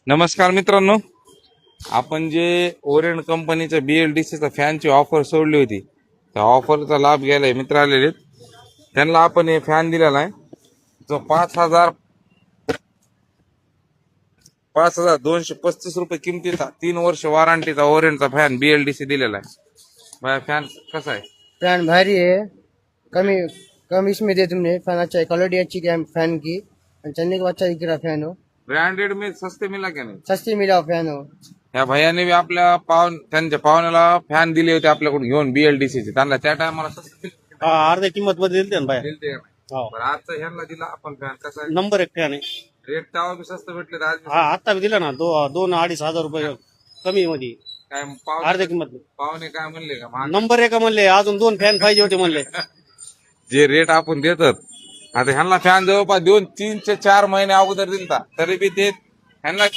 नमस्कार मित्रांनो, आपण जे ओरिएंट कंपनीच्या BLDCचा फॅनची ऑफर सोडली होती, त्या ऑफरचा लाभ घ्यायला मित्र आलेले आहेत. त्यांना आपण हे फॅन दिलेला आहे जो 5,235 रुपये किमतीचा 3 वर्ष वॉरंटीचा ओरिएंटचा फॅन BLDC दिलेला आहे. भाई फॅन कसा आहे? फैन भारी है, कम इसमें दे तुमने। फैन अच्छा है, क्वालिटी अच्छी क्या फैन की। चलने को अच्छा दिख रहा फैन हो, ब्रँडेड में सस्ते मिला क्या नाही? सस्ती मिला फैन हो। या भैयाने बी आपल्या त्यांच्या पाहुण्याला फॅन दिले होते आपल्याकडून घेऊन BLDCचे. त्यांना त्या टायमाला स्वस्त अर्ध्या किंमत मध्ये दिलते ना बाहेर. दिलते का नाही? हो. बरं, आजचा ह्यांना दिला आपण फॅन कसा आहे? नंबर 1 फॅन आहे. रेट तेव्हा बी स्वस्त भेटले तर आज बी हा आता बी दिला ना 2-2.5 हजार रुपये कमी मध्ये काय अर्ध्या किंमत. पाहुणे काय म्हणले का महाग? नंबर 1 म्हणले, अजून 2 फॅन पाहिजे होते म्हणले. जे रेट आपण देतात आता ह्यांना फॅन जवळपास 2, 3 ते 4 महिने अगोदर दिलता, तरी बी ते ह्यांना